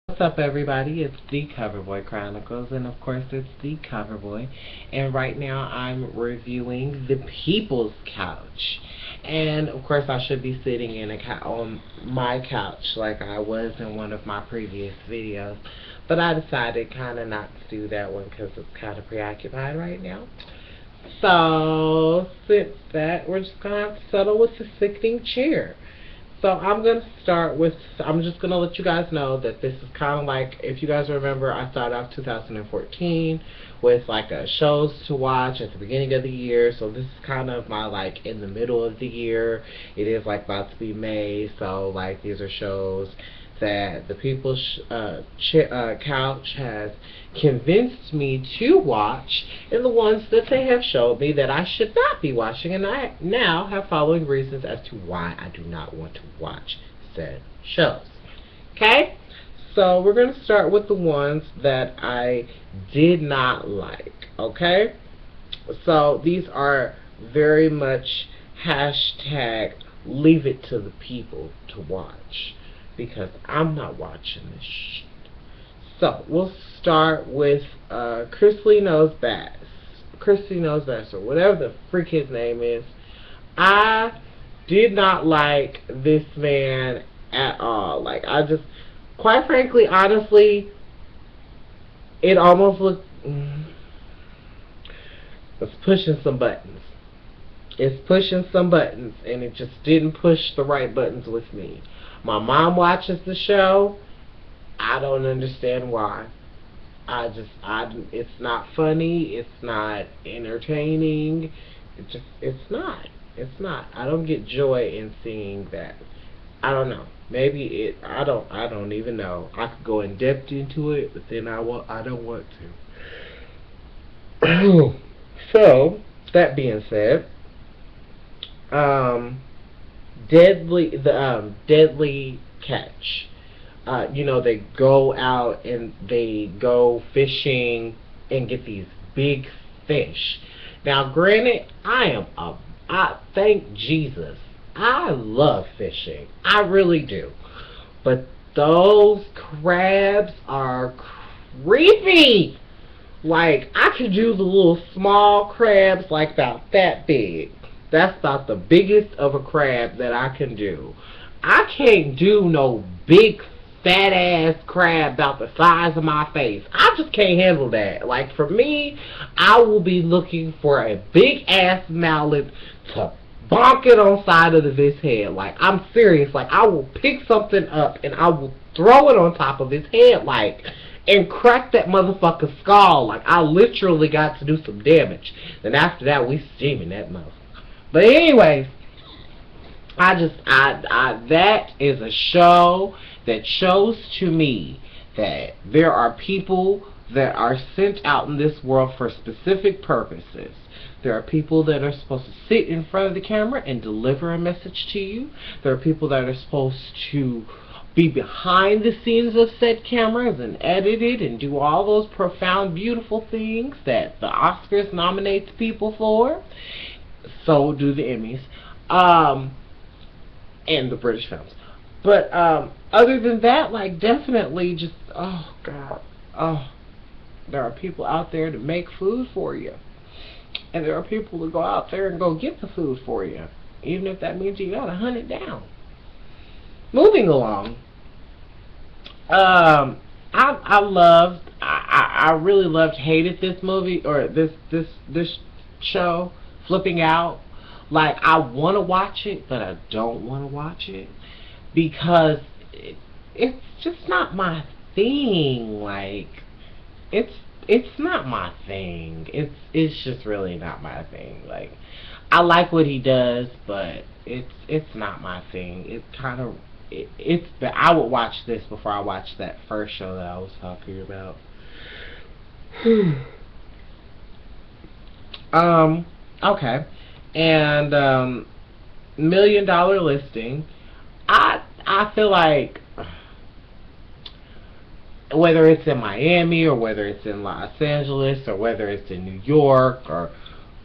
What's up, everybody? It's the CoverBoi Chronicles, and of course, it's the CoverBoi. And right now, I'm reviewing the People's Couch. And of course, I should be sitting on my couch like I was in one of my previous videos. But I decided kind of not to do that one because it's kind of preoccupied right now. So, since that, we're just going to have to settle with the sickening chair. So I'm going to start with, I'm just going to let you guys know that this is kind of like, if you guys remember, I started off 2014 with like shows to watch at the beginning of the year. So this is kind of my like in the middle of the year. It is like about to be May. So like these are shows that the People's Couch has convinced me to watch, and the ones that they have showed me that I should not be watching, and I now have following reasons as to why I do not want to watch said shows. Okay? So we're going to start with the ones that I did not like. Okay? So these are very much hashtag leave it to the people to watch, because I'm not watching this shit. So, we'll start with Chrisley Knows Best. Chrisley Knows Best, or whatever the freak his name is. I did not like this man at all. Like, I just, quite frankly, honestly, it almost looked, it's pushing some buttons. It's pushing some buttons, and it just didn't push the right buttons with me. My mom watches the show. I don't understand why. It's not funny. It's not entertaining. It's not. I don't get joy in seeing that. I don't know. I don't even know. I could go in depth into it, but then I don't want to. So, that being said, Deadly Catch. They go out and they go fishing and get these big fish. Now, granted, I thank Jesus, I love fishing. I really do. But those crabs are creepy. Like, I could do the little small crabs like about that big. That's about the biggest of a crab that I can do. I can't do no big fat ass crab about the size of my face. I just can't handle that. Like, for me, I will be looking for a big ass mallet to bonk it on side of his head. Like, I'm serious. Like, I will pick something up and I will throw it on top of his head, like, and crack that motherfucker's skull. Like, I literally got to do some damage. Then after that, we steaming that motherfucker. But anyways, that is a show that shows to me that there are people that are sent out in this world for specific purposes. There are people that are supposed to sit in front of the camera and deliver a message to you. There are people that are supposed to be behind the scenes of said cameras and edit it and do all those profound, beautiful things that the Oscars nominates people for. So do the Emmys. And the British films. But other than that, like, definitely just, oh God, there are people out there to make food for you, and there are people to go out there and go get the food for you, even if that means you gotta hunt it down. Moving along, I hated this movie, or this show, Flipping Out. Like, I want to watch it, but I don't want to watch it because it's just not my thing. Like, it's not my thing. It's just really not my thing. Like, I like what he does, but it's not my thing. I would watch this before I watched that first show that I was talking about. Okay. And $1 Million Listing. I feel like whether it's in Miami or whether it's in Los Angeles or whether it's in New York or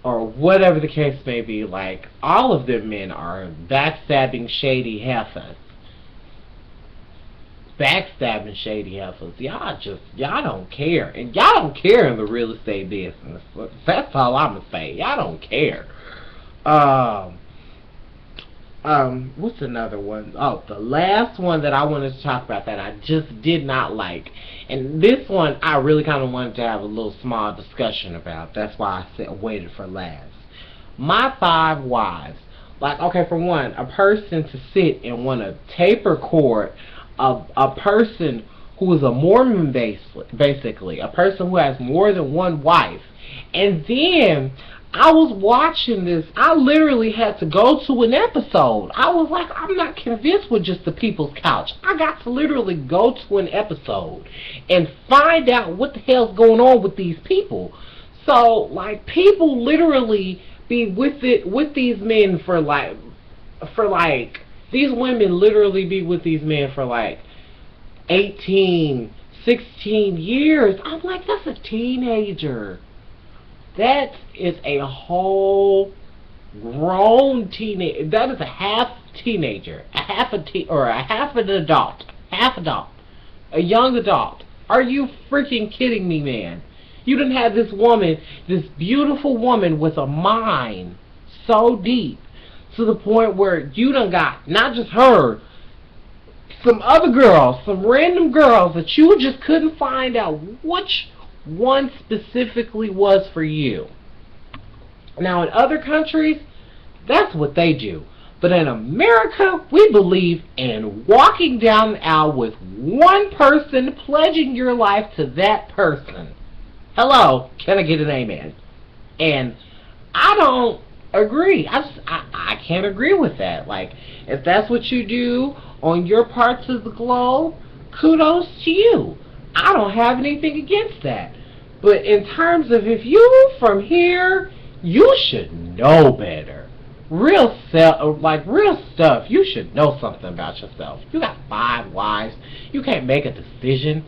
whatever the case may be, like, all of them men are backstabbing, shady heifers. backstabbing shady heifers. Y'all don't care. And y'all don't care in the real estate business. That's all I'm going to say. Y'all don't care. What's another one? Oh, the last one that I wanted to talk about that I just did not like. And this one I really kind of wanted to have a little small discussion about. That's why I waited for last. My 5 wives. Like, okay, for one, a person to sit and want to tape record a person who is a Mormon, basically. A person who has more than one wife. And then I was watching this. I literally had to go to an episode. I was like, I'm not convinced with just the People's Couch. I got to literally go to an episode and find out what the hell's going on with these people. So, like, people literally be with these men for like these women literally be with these men for like 18, 16 years. I'm like, that's a teenager. That is a whole grown teenager. That is a half teenager, a half an adult, a young adult. Are you freaking kidding me, man? You done had this woman, this beautiful woman with a mind so deep to the point where you done got not just her, some other girls, some random girls that you just couldn't find out which one specifically was for you. Now in other countries, that's what they do. But in America, we believe in walking down the aisle with one person, pledging your life to that person. Hello, can I get an amen? And I don't agree. I can't agree with that. Like, if that's what you do on your parts of the globe, kudos to you. I don't have anything against that. But in terms of if you from here, you should know better. Real stuff, you should know something about yourself. You got 5 wives. You can't make a decision.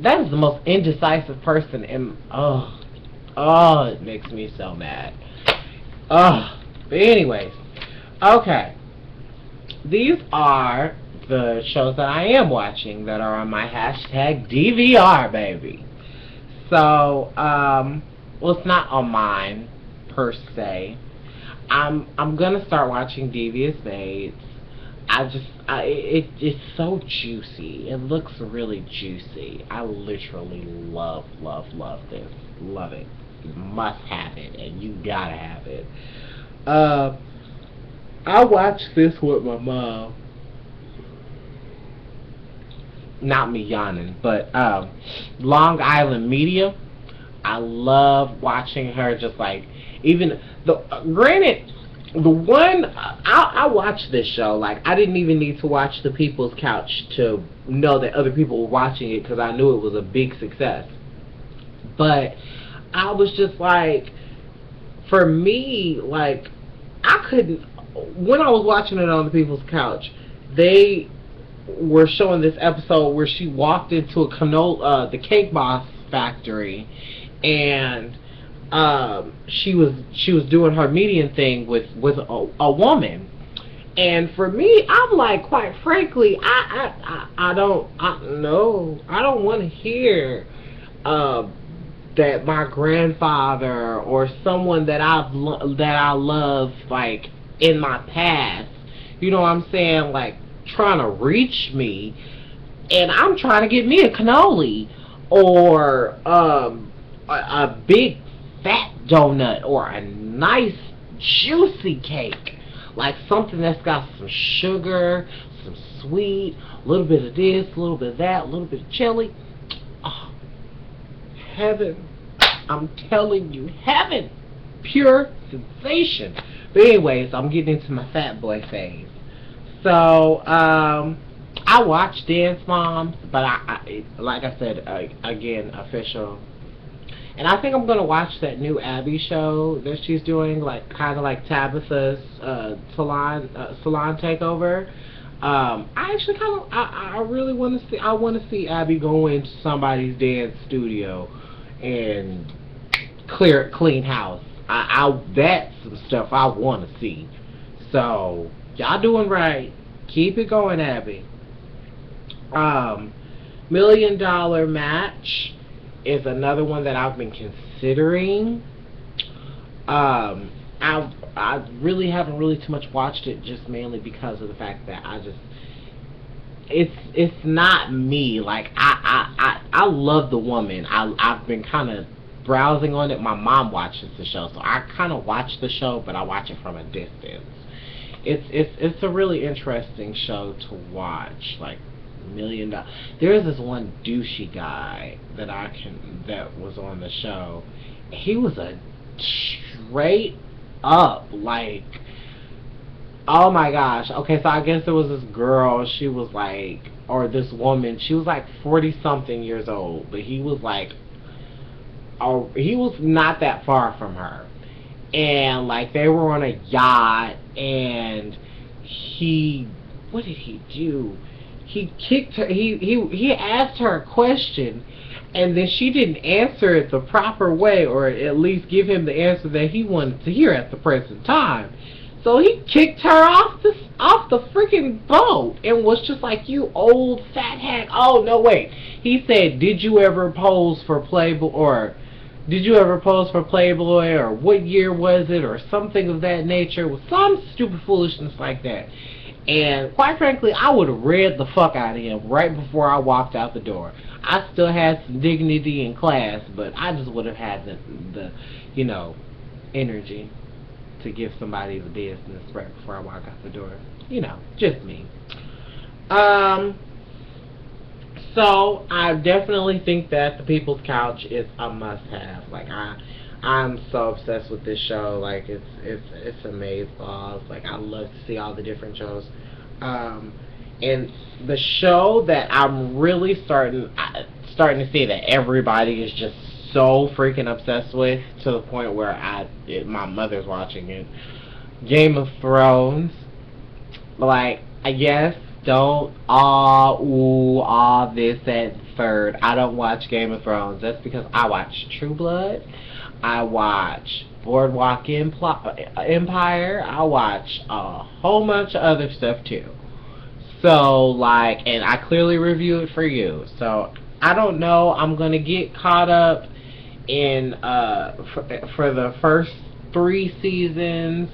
That is the most indecisive person in, it makes me so mad. But anyways, okay. These are the shows that I am watching that are on my hashtag DVR, baby. So, well, it's not on mine, per se. I'm gonna start watching Devious Maids. It's so juicy. It looks really juicy. I literally love this. Love it. You must have it, and you gotta have it. I watched this with my mom. Not me yawning, but Long Island Media. I love watching her. Just like, even granted, the one I watched this show, like, I didn't even need to watch The People's Couch to know that other people were watching it, because I knew it was a big success. But I was just like, for me, like, I couldn't, when I was watching it on The People's Couch, they were showing this episode where she walked into the Cake Boss factory, and she was doing her medium thing with a woman. And for me, I'm like, quite frankly, I don't want to hear that my grandfather or someone that I love, like, in my past, you know what I'm saying, like, trying to reach me, and I'm trying to get me a cannoli or a big fat donut or a nice juicy cake, like something that's got some sugar, some sweet, a little bit of this, a little bit of that, a little bit of chili. Oh, heaven. I'm telling you, heaven. Pure sensation. But anyways, I'm getting into my fat boy phase. So, I watch Dance Moms, but I like I said, again, official. And I think I'm going to watch that new Abby show that she's doing, like, kind of like Tabitha's salon takeover. I actually I really want to see Abby go into somebody's dance studio and clean house. That's some stuff I want to see. So, y'all doing right. Keep it going, Abby. Million Dollar Match is another one that I've been considering. I really haven't really too much watched it, just mainly because of the fact that it's not me. Like I love the woman. I've been kind of browsing on it. My mom watches the show, so I kind of watch the show, but I watch it from a distance. It's a really interesting show to watch. Like Million Dollar. There's this one douchey guy that was on the show. He was a straight up, like, oh my gosh. Okay, so I guess there was this girl. She was like, or this woman. She was like 40 something years old, but he was like, oh, he was not that far from her. And like they were on a yacht, and what did he do? He kicked her. He asked her a question, and then she didn't answer it the proper way, or at least give him the answer that he wanted to hear at the present time. So he kicked her off the freaking boat and was just like, "You old fat hack." Oh no, wait. He said, "Did you ever pose for Playboy?" or "Did you ever pose for Playboy?" or "What year was it?" or something of that nature, with some stupid foolishness like that. And quite frankly, I would have read the fuck out of him right before I walked out the door. I still had some dignity and class, but I just would have had the energy to give somebody the business right before I walk out the door. Just me. So I definitely think that The People's Couch is a must-have. Like I'm so obsessed with this show. Like it's amazeballs. Like I love to see all the different shows. And the show that I'm really starting to see that everybody is just so freaking obsessed with, to the point where my mother's watching it. Game of Thrones. Like, I guess, don't this, that, third. I don't watch Game of Thrones. That's because I watch True Blood. I watch Boardwalk Empire. I watch a whole bunch of other stuff too. So, like, and I clearly review it for you. So, I don't know. I'm going to get caught up in, for the first 3 seasons,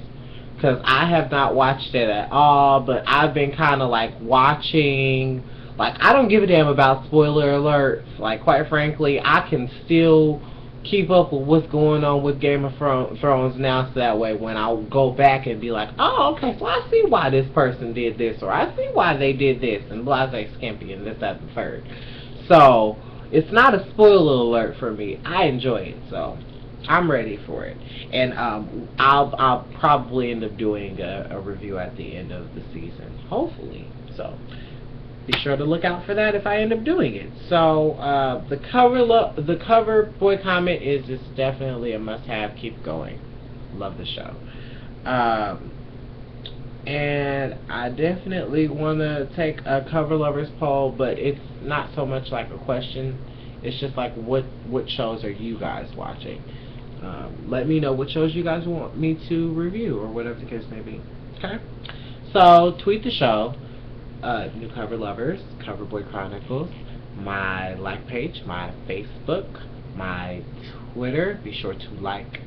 because I have not watched it at all, but I've been kind of, like, watching. Like, I don't give a damn about spoiler alerts. Like, quite frankly, I can still keep up with what's going on with Game of Thrones now, so that way when I'll go back and be like, oh, okay, so I see why this person did this, or I see why they did this, and blase skimpy, and this, that, and the third. So, it's not a spoiler alert for me. I enjoy it, so I'm ready for it. And I'll probably end up doing a review at the end of the season, hopefully. So be sure to look out for that if I end up doing it. So the CoverBoi comment is just definitely a must-have. Keep going. Love the show. And I definitely want to take a cover lovers poll, but it's not so much like a question. It's just like, what shows are you guys watching? Let me know what shows you guys want me to review, or whatever the case may be. Okay? So, tweet the show, New Cover Lovers, CoverBoi Chronicles, my like page, my Facebook, my Twitter. Be sure to like,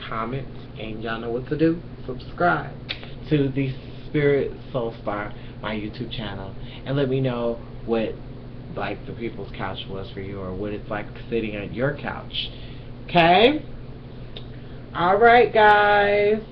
comment, and y'all know what to do. Subscribe to the TheSpiritsoulstar, my YouTube channel, and let me know what, like, The People's Couch was for you, or what it's like sitting on your couch. Okay? Alright, guys.